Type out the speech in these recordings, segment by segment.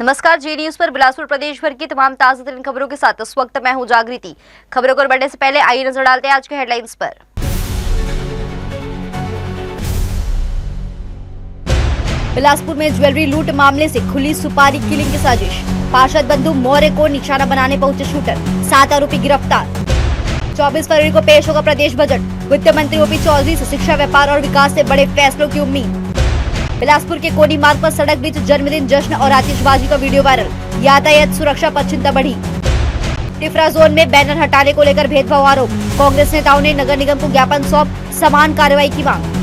नमस्कार, जी न्यूज पर बिलासपुर प्रदेश भर की तमाम ताजा तरीन खबरों के साथ इस वक्त मैं हूं जागृति। खबरों को बढ़ने से पहले आइए नजर डालते हैं आज के हेडलाइंस पर। बिलासपुर में ज्वेलरी लूट मामले से खुली सुपारी किलिंग की साजिश। पार्षद बंधु मौर्य को निशाना बनाने पहुंचे शूटर, 7 आरोपी गिरफ्तार। 24 फरवरी को पेश होगा प्रदेश बजट। वित्त मंत्री ओपी चौधरी से शिक्षा, व्यापार और विकास से बड़े फैसलों की उम्मीद। बिलासपुर के कोनी मार्ग पर सड़क बीच जन्मदिन जश्न और आतिशबाजी का वीडियो वायरल। यातायात सुरक्षा पर चिंता बढ़ी। टिफरा जोन में बैनर हटाने को लेकर भेदभाव आरोप। कांग्रेस नेताओं ने नगर निगम को ज्ञापन सौंप समान कार्रवाई की मांग।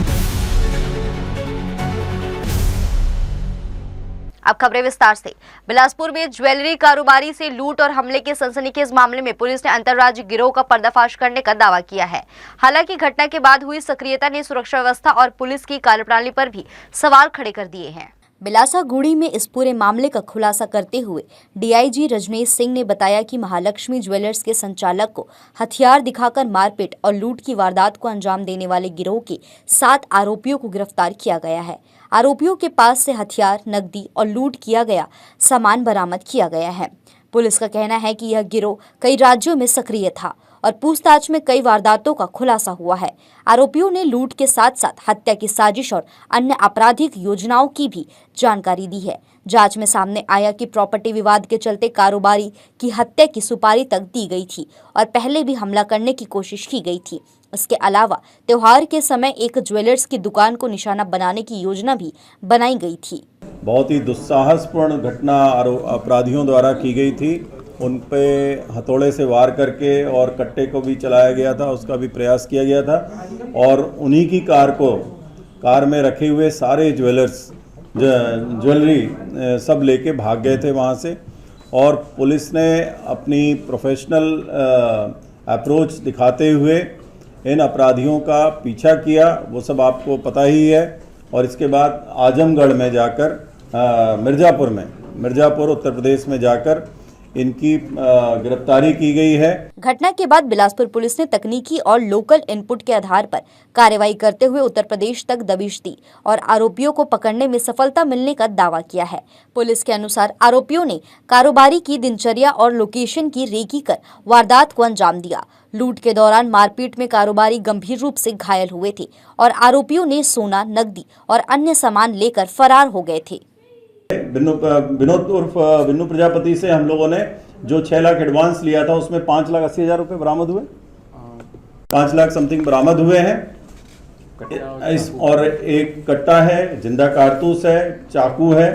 अब खबरें विस्तार से। बिलासपुर में ज्वेलरी कारोबारी से लूट और हमले के सनसनीखेज मामले में पुलिस ने अंतर्राज्यीय गिरोह का पर्दाफाश करने का दावा किया है। हालांकि घटना के बाद हुई सक्रियता ने सुरक्षा व्यवस्था और पुलिस की कार्यप्रणाली पर भी सवाल खड़े कर दिए हैं। बिलासागुड़ी में इस पूरे मामले का खुलासा करते हुए डीआईजी रजनीश सिंह ने बताया कि महालक्ष्मी ज्वेलर्स के संचालक को हथियार दिखाकर मारपीट और लूट की वारदात को अंजाम देने वाले गिरोह के 7 आरोपियों को गिरफ्तार किया गया है। आरोपियों के पास से हथियार, नकदी और लूट किया गया सामान बरामद किया गया है। पुलिस का कहना है कि यह गिरोह कई राज्यों में सक्रिय था और पूछताछ में कई वारदातों का खुलासा हुआ है। आरोपियों ने लूट के साथ साथ हत्या की साजिश और अन्य आपराधिक योजनाओं की भी जानकारी दी है। जांच में सामने आया कि प्रॉपर्टी विवाद के चलते कारोबारी की हत्या की सुपारी तक दी गई थी और पहले भी हमला करने की कोशिश की गई थी। इसके अलावा त्योहार के समय एक ज्वेलर्स की दुकान को निशाना बनाने की योजना भी बनाई गई थी। बहुत ही दुस्साहसपूर्ण घटना अपराधियों द्वारा की गई थी। उन पे हथौड़े से वार करके और कट्टे को भी चलाया गया था, उसका भी प्रयास किया गया था और उन्हीं की कार में रखे हुए सारे ज्वेलरी सब लेके भाग गए थे वहाँ से। और पुलिस ने अपनी प्रोफेशनल अप्रोच दिखाते हुए इन अपराधियों का पीछा किया, वो सब आपको पता ही है। और इसके बाद आजमगढ़ में जाकर मिर्जापुर उत्तर प्रदेश में जाकर इनकी गिरफ्तारी की गई है। घटना के बाद बिलासपुर पुलिस ने तकनीकी और लोकल इनपुट के आधार पर कार्रवाई करते हुए उत्तर प्रदेश तक दबिश दी और आरोपियों को पकड़ने में सफलता मिलने का दावा किया है। पुलिस के अनुसार आरोपियों ने कारोबारी की दिनचर्या और लोकेशन की रेकी कर वारदात को अंजाम दिया। लूट के दौरान मारपीट में कारोबारी गंभीर रूप से घायल हुए थे और आरोपियों ने सोना, नकदी और अन्य सामान लेकर फरार हो गए थे। विनोद उर्फ विन्नू प्रजापति से हम लोगों ने जो 6 लाख एडवांस लिया था उसमें 5,80,000 रुपए बरामद हुए, 5 लाख समथिंग बरामद हुए हैं। और एक कट्टा है, जिंदा कारतूस है, चाकू है,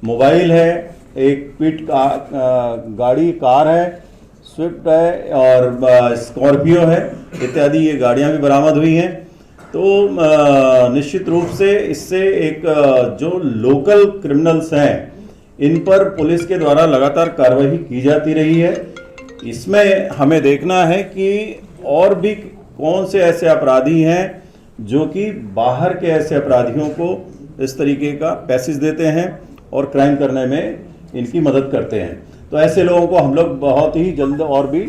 मोबाइल है, एक पिट कार है, स्विफ्ट है और स्कॉर्पियो है इत्यादि ये गाड़ियां भी बरामद हुई हैं। तो निश्चित रूप से इससे एक जो लोकल क्रिमिनल्स हैं इन पर पुलिस के द्वारा लगातार कार्रवाई की जाती रही है। इसमें हमें देखना है कि और भी कौन से ऐसे अपराधी हैं जो कि बाहर के ऐसे अपराधियों को इस तरीके का पैसेज देते हैं और क्राइम करने में इनकी मदद करते हैं। तो ऐसे लोगों को हम लोग बहुत ही जल्द और भी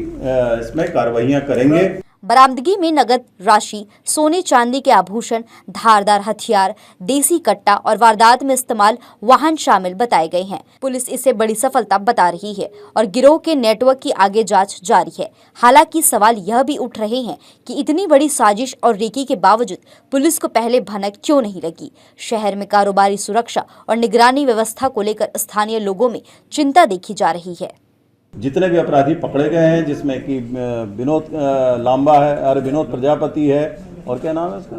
इसमें कार्रवाइयाँ करेंगे। बरामदगी में नगद राशि, सोने चांदी के आभूषण, धारदार हथियार, देसी कट्टा और वारदात में इस्तेमाल वाहन शामिल बताए गए हैं। पुलिस इसे बड़ी सफलता बता रही है और गिरोह के नेटवर्क की आगे जांच जारी है। हालांकि सवाल यह भी उठ रहे हैं कि इतनी बड़ी साजिश और रेकी के बावजूद पुलिस को पहले भनक क्यों नहीं लगी। शहर में कारोबारी सुरक्षा और निगरानी व्यवस्था को लेकर स्थानीय लोगों में चिंता देखी जा रही है। जितने भी अपराधी पकड़े गए हैं जिसमें कि विनोद लांबा है और विनोद प्रजापति है और क्या नाम है उसका,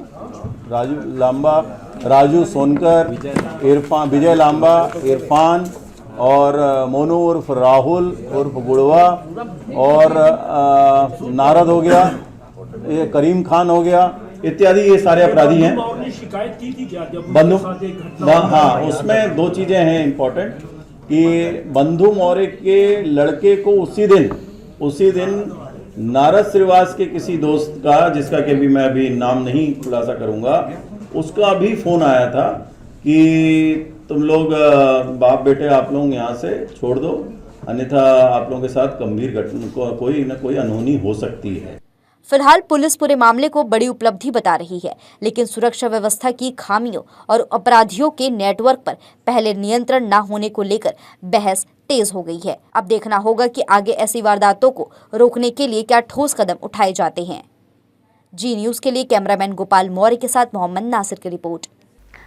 राजू लांबा, राजू सोनकर, इरफान, विजय लांबा, इरफान और मोनू उर्फ राहुल उर्फ गुड़वा और नारद हो गया, ये करीम खान हो गया इत्यादि, ये सारे अपराधी हैं। शिकायत की थी क्या बंधु? हाँ, उसमें 2 चीजें हैं इम्पोर्टेंट कि बंधु मौर्य के लड़के को उसी दिन नारद श्रीवास के किसी दोस्त का, जिसका कि भी मैं अभी नाम नहीं खुलासा करूंगा, उसका भी फोन आया था कि तुम लोग बाप बेटे आप लोग यहाँ से छोड़ दो, अन्यथा आप लोगों के साथ गंभीर घटना कोई न कोई अनहोनी हो सकती है। फिलहाल पुलिस पूरे मामले को बड़ी उपलब्धि बता रही है, लेकिन सुरक्षा व्यवस्था की खामियों और अपराधियों के नेटवर्क पर पहले नियंत्रण न होने को लेकर बहस तेज हो गई है। अब देखना होगा कि आगे ऐसी वारदातों को रोकने के लिए क्या ठोस कदम उठाए जाते हैं। जी न्यूज के लिए कैमरामैन गोपाल मौर्य के साथ मोहम्मद नासिर की रिपोर्ट।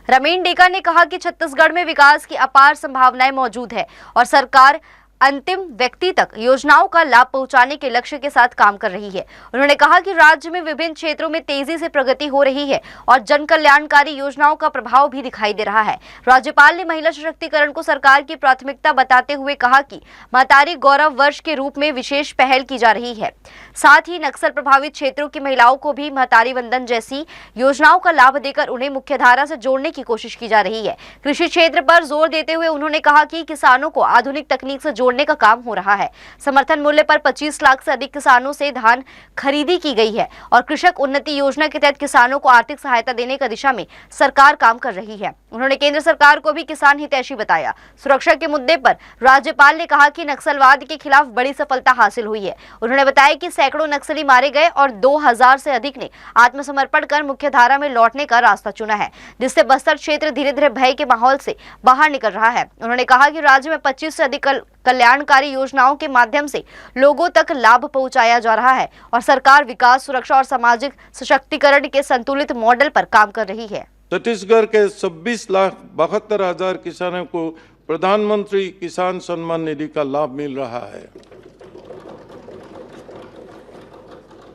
रमीन डेका ने कहा कि छत्तीसगढ़ में विकास की अपार संभावनाएं मौजूद है और सरकार अंतिम व्यक्ति तक योजनाओं का लाभ पहुंचाने के लक्ष्य के साथ काम कर रही है। उन्होंने कहा कि राज्य में विभिन्न क्षेत्रों में तेजी से प्रगति हो रही है और जन कल्याणकारी योजनाओं का प्रभाव भी दिखाई दे रहा है। राज्यपाल ने महिला सशक्तिकरण को सरकार की प्राथमिकता बताते हुए कहा कि महतारी गौरव वर्ष के रूप में विशेष पहल की जा रही है। साथ ही नक्सल प्रभावित क्षेत्रों की महिलाओं को भी महतारी वंदन जैसी योजनाओं का लाभ देकर उन्हें मुख्यधारा से जोड़ने की कोशिश की जा रही है। कृषि क्षेत्र पर जोर देते हुए उन्होंने कहा कि किसानों को आधुनिक तकनीक से जोड़ने का काम हो रहा है। समर्थन मूल्य पर 25 लाख से अधिक किसानों से धान खरीदी की गई है और कृषक उन्नति योजना के तहत किसानों को आर्थिक सहायता देने की दिशा में सरकार काम कर रही है। उन्होंने केंद्र सरकार को भी किसान हितैषी बताया। सुरक्षा के मुद्दे पर राज्यपाल ने कहा कि नक्सलवाद के खिलाफ बड़ी सफलता हासिल हुई है। उन्होंने बताया कि सैकड़ों नक्सली मारे गए और 2000 से अधिक ने आत्मसमर्पण कर मुख्यधारा में लौटने का रास्ता चुना है, जिससे बस्तर क्षेत्र धीरे धीरे भय के माहौल से बाहर निकल रहा है। उन्होंने कहा कि राज्य में 25 से अधिक कल्याणकारी योजनाओं के माध्यम से लोगों तक लाभ पहुंचाया जा रहा है और सरकार विकास, सुरक्षा और सामाजिक सशक्तिकरण के संतुलित मॉडल पर काम कर रही है। छत्तीसगढ़ के 26,72,000 किसानों को प्रधानमंत्री किसान सम्मान निधि का लाभ मिल रहा है।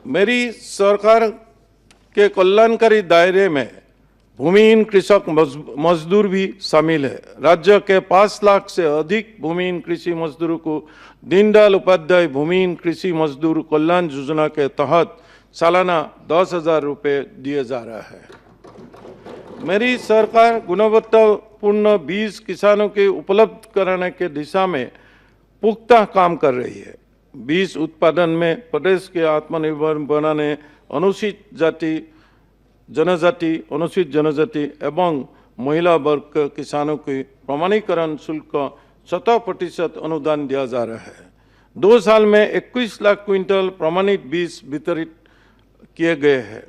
मेरी सरकार के कल्याणकारी दायरे में भूमिहीन कृषक मजदूर भी शामिल है। राज्य के 5 लाख से अधिक भूमिहीन कृषि मजदूरों को दीनदयाल उपाध्याय भूमिहीन कृषि मजदूर कल्याण योजना के तहत सालाना 10,000 रुपये दिए जा रहा है। मेरी सरकार गुणवत्तापूर्ण बीज किसानों के उपलब्ध कराने के दिशा में पुख्ता काम कर रही है। बीज उत्पादन में प्रदेश के आत्मनिर्भर बनाने अनुसूचित जाति, अनुसूचित जनजाति एवं महिला वर्ग के किसानों के प्रमाणीकरण शुल्क 100% अनुदान दिया जा रहा है। 2 साल में 21 लाख क्विंटल प्रमाणित बीज वितरित किए गए हैं।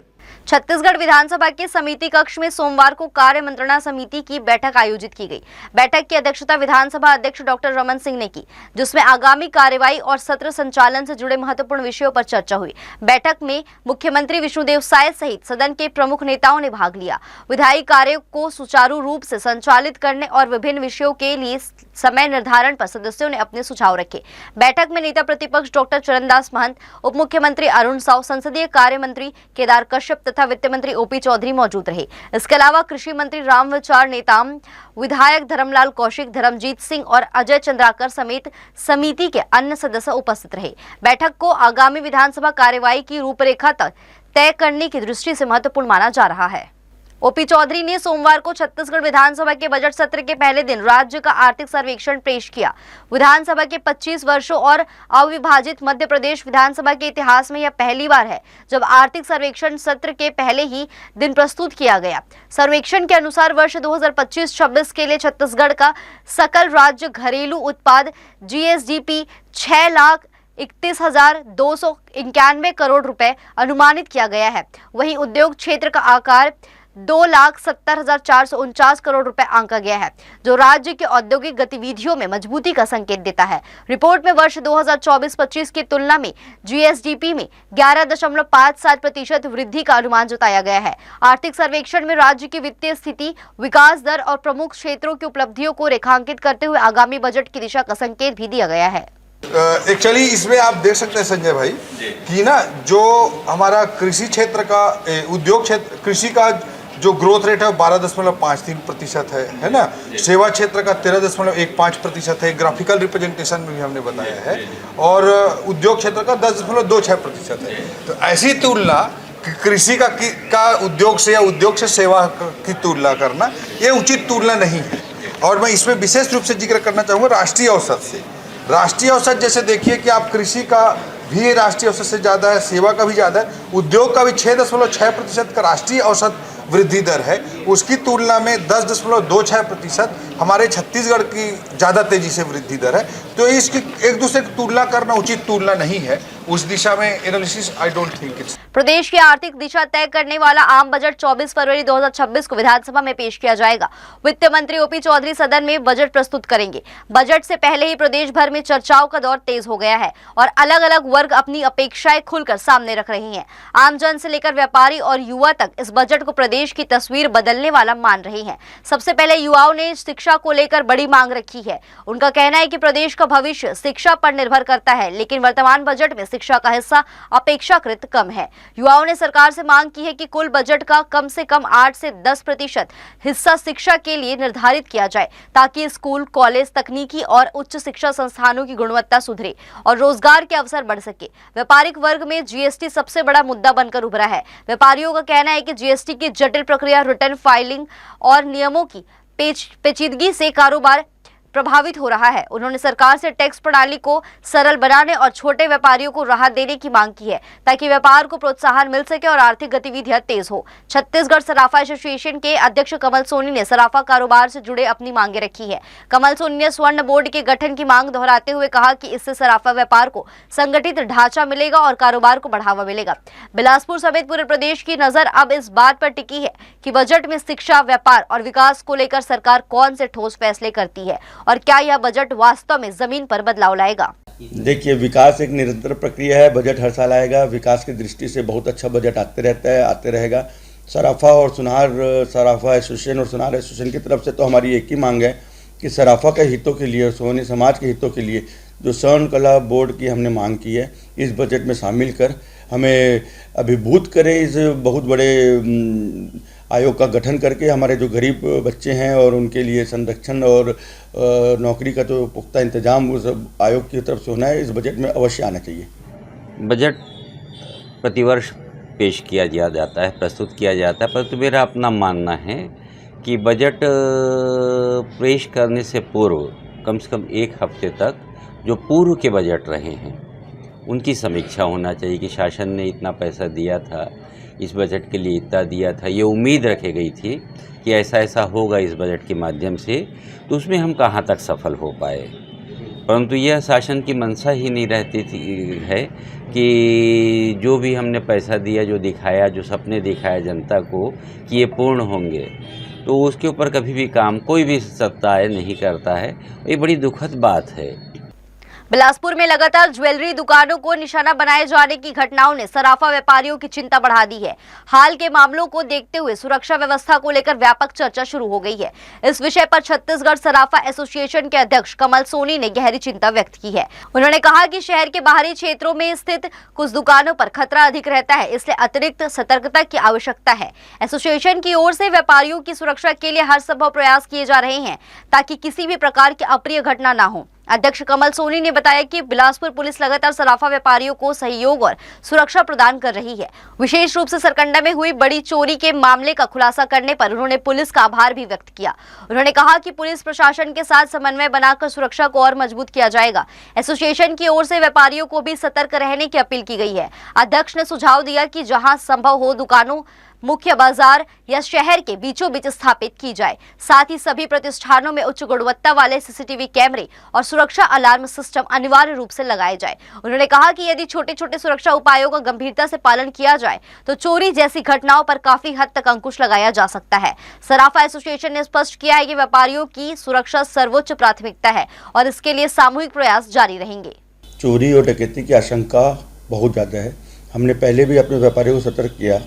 छत्तीसगढ़ विधानसभा के समिति कक्ष में सोमवार को कार्य मंत्रणा समिति की बैठक आयोजित की गई। बैठक की अध्यक्षता विधानसभा अध्यक्ष डॉक्टर रमन सिंह ने की, जिसमें आगामी कार्यवाही और सत्र संचालन से जुड़े महत्वपूर्ण विषयों पर चर्चा हुई। बैठक में मुख्यमंत्री विष्णुदेव साय सहित सदन के प्रमुख नेताओं ने भाग लिया। विधायी कार्यों को सुचारू रूप से संचालित करने और विभिन्न विषयों के लिए समय निर्धारण पर सदस्यों ने अपने सुझाव रखे। बैठक में नेता प्रतिपक्ष डॉक्टर चरणदास महंत, उप मुख्यमंत्री अरुण साव, संसदीय कार्य मंत्री केदार कश्यप तथा वित्त मंत्री ओपी चौधरी मौजूद रहे। इसके अलावा कृषि मंत्री रामविचार नेताम, विधायक धर्मलाल कौशिक, धर्मजीत सिंह और अजय चंद्राकर समेत समिति के अन्य सदस्य उपस्थित रहे। बैठक को आगामी विधानसभा कार्यवाही की रूपरेखा तय करने की दृष्टि से महत्वपूर्ण माना जा रहा है। ओपी चौधरी ने सोमवार को छत्तीसगढ़ विधानसभा के बजट सत्र के पहले दिन राज्य का आर्थिक सर्वेक्षण पेश किया। विधानसभा के 25 वर्षों और अविभाजित मध्य प्रदेश विधानसभा के इतिहास में यह पहली बार है जब आर्थिक सर्वेक्षण सत्र के पहले ही दिन प्रस्तुत किया गया। सर्वेक्षण के अनुसार वर्ष 2025-26 के लिए छत्तीसगढ़ का सकल राज्य घरेलू उत्पाद GSDP 6,31,291 करोड़ रुपए अनुमानित किया गया है। वहीं उद्योग क्षेत्र का आकार 2,70,449 करोड़ रुपए आंका गया है, जो राज्य की औद्योगिक गतिविधियों में मजबूती का संकेत देता है। रिपोर्ट में वर्ष 2024-25 की तुलना में GSDP में 11.57% वृद्धि का अनुमान जताया गया है। आर्थिक सर्वेक्षण में राज्य की वित्तीय स्थिति, विकास दर और प्रमुख क्षेत्रों की उपलब्धियों को रेखांकित करते हुए आगामी बजट की दिशा का संकेत भी दिया गया है। एक्चुअली इसमें आप देख सकते हैं संजय भाई कि ना जो हमारा कृषि क्षेत्र का उद्योग क्षेत्र कृषि का जो ग्रोथ रेट है 12.53% है ना। सेवा क्षेत्र का 13.15% है। ग्राफिकल रिप्रेजेंटेशन में भी हमने बताया है और उद्योग क्षेत्र का 10.26% है। तो ऐसी तुलना कृषि का उद्योग से या उद्योग से सेवा की तुलना करना ये उचित तुलना नहीं है। और मैं इसमें विशेष रूप से जिक्र करना चाहूँगा राष्ट्रीय औसत से। राष्ट्रीय औसत जैसे देखिए कि आप कृषि का भी राष्ट्रीय औसत से ज़्यादा है, सेवा का भी ज़्यादा है, उद्योग का भी 6.6% का राष्ट्रीय औसत वृद्धि दर है। उसकी तुलना में 10.26% हमारे छत्तीसगढ़ की ज़्यादा तेजी से वृद्धि दर है। तो इसकी एक दूसरे की तुलना करना उचित तुलना नहीं है। उस दिशा में analysis I don't think it's. प्रदेश की आर्थिक दिशा तय करने वाला आम बजट 24 फरवरी 2026 को विधानसभा में पेश किया जाएगा। वित्त मंत्री ओपी चौधरी सदन में बजट प्रस्तुत करेंगे। बजट से पहले ही प्रदेश भर में चर्चाओं का दौर तेज हो गया है और अलग अलग वर्ग अपनी अपेक्षाएं खुलकर सामने रख रहे हैं। आमजन से लेकर व्यापारी और युवा तक इस बजट को प्रदेश की तस्वीर बदलने वाला मान रहे हैं। सबसे पहले युवाओं ने शिक्षा को लेकर बड़ी मांग रखी है। उनका कहना है कि प्रदेश का भविष्य शिक्षा पर निर्भर करता है, लेकिन वर्तमान बजट में शिक्षा का हिस्सा अपेक्षाकृत कम है। युवाओं ने सरकार से मांग की है कि कुल बजट का कम से कम 8 से 10% हिस्सा शिक्षा के लिए निर्धारित किया जाए, ताकि स्कूल, कॉलेज, तकनीकी और उच्च शिक्षा संस्थानों की गुणवत्ता सुधरे और रोजगार के अवसर बढ़ सके। व्यापारिक वर्ग में जीएसटी सबसे बड़ा मुद्दा बनकर उभरा है। व्यापारियों का कहना है कि जीएसटी की जटिल प्रक्रिया, रिटर्न फाइलिंग और नियमों की पेचीदगी से कारोबार प्रभावित हो रहा है। उन्होंने सरकार से टैक्स प्रणाली को सरल बनाने और छोटे व्यापारियों को राहत देने की मांग की है, ताकि व्यापार को प्रोत्साहन मिल सके और आर्थिक गतिविधियां तेज हो। छत्तीसगढ़ सराफा एसोसिएशन के अध्यक्ष कमल सोनी ने सराफा कारोबार से जुड़े अपनी मांगे रखी है। कमल सोनी ने स्वर्ण बोर्ड के गठन की मांग दोहराते हुए कहा कि इससे सराफा व्यापार को संगठित ढांचा मिलेगा और कारोबार को बढ़ावा मिलेगा। बिलासपुर समेत पूरे प्रदेश की नजर अब इस बात पर टिकी है कि बजट में शिक्षा, व्यापार और विकास को लेकर सरकार कौन से ठोस फैसले करती है और क्या यह बजट वास्तव में जमीन पर बदलाव लाएगा। देखिए, विकास एक निरंतर प्रक्रिया है। बजट हर साल आएगा। विकास की दृष्टि से बहुत अच्छा बजट आते रहता है, आते रहेगा। सराफा और सुनार, सराफा एसोसिएशन और सुनार एसोसिएशन की तरफ से तो हमारी एक ही मांग है कि सराफा के हितों के लिए, सोनी समाज के हितों के लिए जो स्वर्ण कला बोर्ड की हमने मांग की है, इस बजट में शामिल कर हमें अभिभूत करें। इस बहुत बड़े आयोग का गठन करके हमारे जो गरीब बच्चे हैं और उनके लिए संरक्षण और नौकरी का जो पुख्ता इंतजाम उस आयोग की तरफ से होना है, इस बजट में अवश्य आना चाहिए। बजट प्रतिवर्ष पेश किया जाता है, प्रस्तुत किया जाता है, परंतु मेरा अपना मानना है कि बजट पेश करने से पूर्व कम से कम 1 हफ्ते तक जो पूर्व के बजट रहे हैं उनकी समीक्षा होना चाहिए कि शासन ने इतना पैसा दिया था, इस बजट के लिए इतना दिया था, ये उम्मीद रखी गई थी कि ऐसा ऐसा होगा इस बजट के माध्यम से, तो उसमें हम कहाँ तक सफल हो पाए। परंतु यह शासन की मंशा ही नहीं रहती थी है कि जो भी हमने पैसा दिया, जो दिखाया, जो सपने दिखाया जनता को कि ये पूर्ण होंगे, तो उसके ऊपर कभी भी काम कोई भी सत्ता नहीं करता है। ये बड़ी दुखद बात है। बिलासपुर में लगातार ज्वेलरी दुकानों को निशाना बनाए जाने की घटनाओं ने सराफा व्यापारियों की चिंता बढ़ा दी है। हाल के मामलों को देखते हुए सुरक्षा व्यवस्था को लेकर व्यापक चर्चा शुरू हो गई है। इस विषय पर छत्तीसगढ़ सराफा एसोसिएशन के अध्यक्ष कमल सोनी ने गहरी चिंता व्यक्त की है। उन्होंने कहा कि शहर के बाहरी क्षेत्रों में स्थित कुछ दुकानों पर खतरा अधिक रहता है, इसलिए अतिरिक्त सतर्कता की आवश्यकता है। एसोसिएशन की ओर से व्यापारियों की सुरक्षा के लिए हर संभव प्रयास किए जा रहे हैं, ताकि किसी भी प्रकार की अप्रिय घटना न हो। अध्यक्ष कमल सोनी ने बताया कि बिलासपुर पुलिस लगातार सराफा व्यापारियों को सहयोग और सुरक्षा प्रदान कर रही है। विशेष रूप से सरकंडा में हुई बड़ी चोरी के मामले का खुलासा करने पर उन्होंने पुलिस का आभार भी व्यक्त किया। उन्होंने कहा कि पुलिस प्रशासन के साथ समन्वय बनाकर सुरक्षा को और मजबूत किया जाएगा। एसोसिएशन की ओर से व्यापारियों को भी सतर्क रहने की अपील की गई है। अध्यक्ष ने सुझाव दिया कि जहां संभव हो दुकानों, मुख्य बाजार या शहर के बीचों बीच स्थापित की जाए। साथ ही सभी प्रतिष्ठानों में उच्च गुणवत्ता वाले सीसीटीवी कैमरे और सुरक्षा अलार्म सिस्टम अनिवार्य रूप से लगाए जाए। उन्होंने कहा कि यदि छोटे छोटे सुरक्षा उपायों का गंभीरता से पालन किया जाए तो चोरी जैसी घटनाओं पर काफी हद तक अंकुश लगाया जा सकता है। सराफा एसोसिएशन ने स्पष्ट किया है कि व्यापारियों की सुरक्षा सर्वोच्च प्राथमिकता है और इसके लिए सामूहिक प्रयास जारी रहेंगे। चोरी और डकैती की आशंका बहुत ज़्यादा है। हमने पहले भी अपने व्यापारियों को सतर्क किया।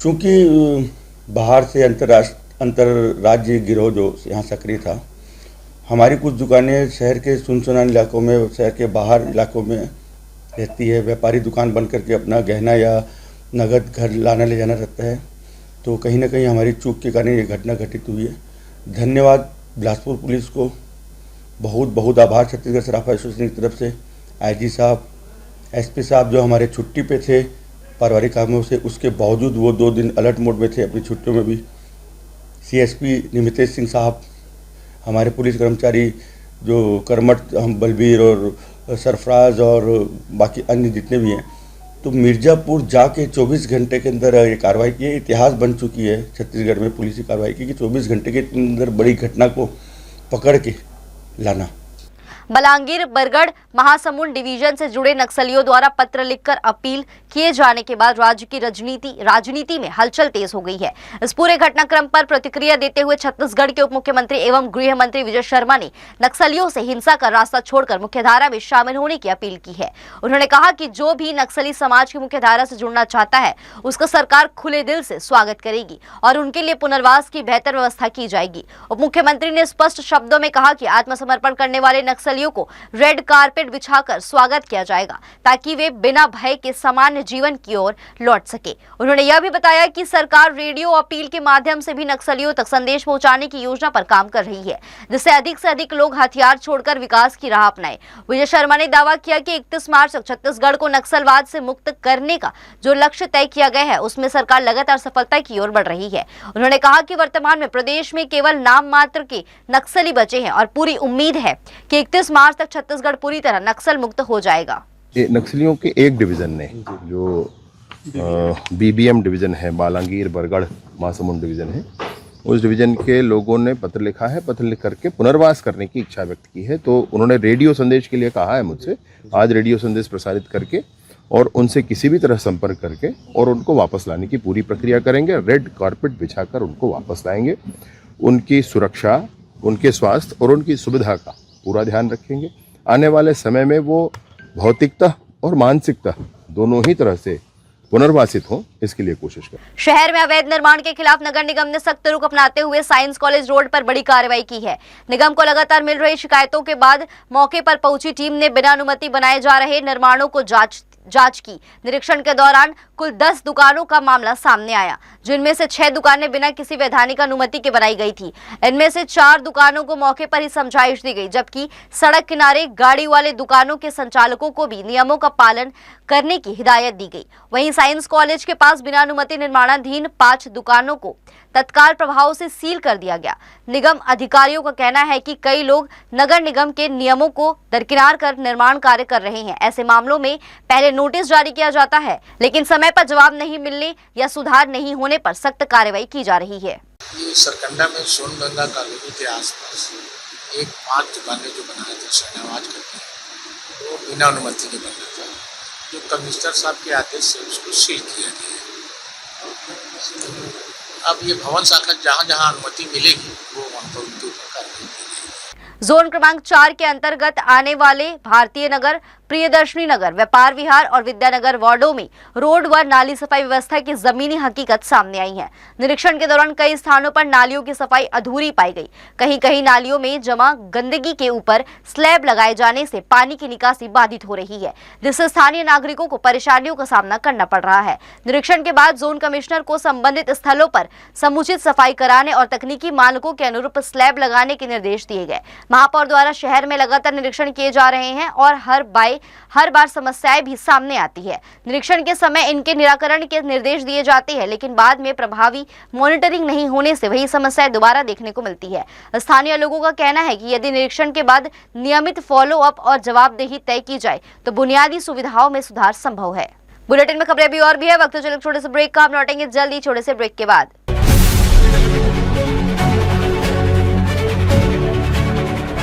चूँकि बाहर से अंतर्राज्यीय गिरोह जो यहाँ सक्रिय था, हमारी कुछ दुकानें शहर के सुनसुनान इलाकों में, शहर के बाहर इलाकों में रहती है। व्यापारी दुकान बंद करके अपना गहना या नगद घर लाना ले जाना रहता है, तो कहीं ना कहीं हमारी चूक के कारण ये घटना घटित हुई है। धन्यवाद बिलासपुर पुलिस को, बहुत बहुत आभार छत्तीसगढ़ सराफा एसोसिएशन की तरफ से। आईजी साहब, एसपी साहब जो हमारे छुट्टी पे थे पारिवारिक कामों से, उसके बावजूद वो 2 दिन अलर्ट मोड में थे अपनी छुट्टियों में भी। सीएसपी निमितेश सिंह साहब, हमारे पुलिस कर्मचारी जो कर्मठ, हम बलबीर और सरफराज और बाकी अन्य जितने भी हैं, तो मिर्ज़ापुर जाके 24 घंटे के अंदर ये कार्रवाई की है। इतिहास बन चुकी है छत्तीसगढ़ में पुलिस की कार्रवाई की कि 24 घंटे के अंदर बड़ी घटना को पकड़ के लाना। बलांगीर बरगढ़ महासमुंद डिवीजन से जुड़े नक्सलियों द्वारा पत्र लिखकर अपील किए जाने के बाद राज्य की राजनीति में हलचल तेज हो गई है। इस पूरे घटनाक्रम पर प्रतिक्रिया देते हुए छत्तीसगढ़ के उप मुख्यमंत्री एवं गृह मंत्री विजय शर्मा ने नक्सलियों से हिंसा का रास्ता छोड़कर मुख्यधारा में शामिल होने की अपील की है। उन्होंने कहा कि जो भी नक्सली समाज की मुख्यधारा से जुड़ना चाहता है उसका सरकार खुले दिल से स्वागत करेगी और उनके लिए पुनर्वास की बेहतर व्यवस्था की जाएगी। उप मुख्यमंत्री ने स्पष्ट शब्दों में कहा कि आत्मसमर्पण करने वाले नक्सलियों को रेड कारपेट बिछाकर स्वागत किया जाएगा ताकि वे बिना भय के सामान्य जीवन की ओर लौट सके। उन्होंने यह भी बताया कि सरकार रेडियो अपील के माध्यम से भी नक्सलियों तक संदेश पहुंचाने की योजना पर काम कर रही है, जिससे अधिक से अधिक लोग हथियार छोड़कर विकास की राह अपनाएं। विजय शर्मा ने दावा किया कि 31 मार्च तक छत्तीसगढ़ को नक्सलवाद से मुक्त करने का जो लक्ष्य तय किया गया है उसमें सरकार लगातार सफलता की ओर बढ़ रही है। उन्होंने कहा कि वर्तमान में प्रदेश में केवल नाम मात्र के नक्सली बचे हैं और पूरी उम्मीद है कि 31 मार्च तक छत्तीसगढ़ पूरी तरह नक्सल मुक्त हो जाएगा। नक्सलियों के एक डिवीजन ने जो बीबीएम डिवीजन है, बालांगीर बरगढ़ महासमुंद डिवीजन है, उस डिवीजन के लोगों ने पत्र लिखा है। पत्र लिख करके पुनर्वास करने की इच्छा व्यक्त की है। तो उन्होंने रेडियो संदेश के लिए कहा है मुझसे। आज रेडियो संदेश प्रसारित करके और उनसे किसी भी तरह संपर्क करके और उनको वापस लाने की पूरी प्रक्रिया करेंगे। रेड कारपेट बिछाकर उनको वापस लाएंगे। उनकी सुरक्षा, उनके स्वास्थ्य और उनकी सुविधा का पूरा ध्यान रखेंगे। आने वाले समय में वो भौतिकता और मानसिकता दोनों ही तरह से पुनर्वासित हो, इसके लिए कोशिश करें। शहर में अवैध निर्माण के खिलाफ नगर निगम ने सख्त रुख अपनाते हुए साइंस कॉलेज रोड पर बड़ी कार्रवाई की है। निगम को लगातार मिल रही शिकायतों के बाद मौके पर पहुंची टीम ने बिना अनुमति बनाए जा रहे निर्माणों को जांच की। निरीक्षण के दौरान कुल 10 दुकानों का मामला सामने आया, जिनमें से 6 दुकानें बिना किसी वैधानिक अनुमति के बनाई गई थी। इनमें से 4 दुकानों को मौके पर ही समझाइश दी गई, जबकि सड़क किनारे गाड़ी वाले दुकानों के संचालकों को भी नियमों का पालन करने की हिदायत दी गई। वहीं साइंस कॉलेज के पास बिना अनुमति निर्माणाधीन 5 दुकानों को तत्काल प्रभाव से सील कर दिया गया। निगम अधिकारियों का कहना है कि कई लोग नगर निगम के नियमों को दरकिनार कर निर्माण कार्य कर रहे हैं। ऐसे मामलों में पहले नोटिस जारी किया जाता है, लेकिन समय पर जवाब नहीं मिलने या सुधार नहीं होने पर सख्त कार्रवाई की जा रही है। ये सरकंडा में सोनगंगा कॉलोनी के आसपास एक 5 दुकानें जो बनाए थे शहनावाज करके, वो बिना अनुमति के बना था, जो कमिश्नर साहब के आदेश से उसको सील किया गया। अब ये भवन शाखा जहाँ जहाँ अनुमति मिलेगी वो वहाँ पर उनके ऊपर कार्रवाई की। जोन क्रमांक 4 के अंतर्गत आने वाले भारतीय नगर, प्रियदर्शनी नगर, व्यापार विहार और विद्यानगर वार्डों में रोड व नाली सफाई व्यवस्था की जमीनी हकीकत सामने आई है। निरीक्षण के दौरान कई स्थानों पर नालियों की सफाई अधूरी पाई गई। कहीं कहीं नालियों में जमा गंदगी के ऊपर स्लैब लगाए जाने से पानी की निकासी बाधित हो रही है, जिससे स्थानीय नागरिकों को परेशानियों का सामना करना पड़ रहा है। निरीक्षण के बाद जोन कमिश्नर को संबंधित स्थलों पर समुचित सफाई कराने और तकनीकी मानकों के अनुरूप स्लैब लगाने के निर्देश दिए गए। महापौर द्वारा शहर में लगातार निरीक्षण किए जा रहे हैं और हर बार समस्याएं भी सामने आती है। निरीक्षण के समय इनके निराकरण के निर्देश दिए जाते हैं, लेकिन बाद में प्रभावी मॉनिटरिंग नहीं होने से वही समस्याएं दोबारा देखने को मिलती है। स्थानीय लोगों का कहना है कि यदि निरीक्षण के बाद नियमित फॉलो अप और जवाबदेही तय की जाए तो बुनियादी सुविधाओं में सुधार संभव है। बुलेटिन में खबरें भी और भी है। वक्त चले छोटे से ब्रेक का, हम लौटेंगे जल्दी छोटे से ब्रेक के बाद।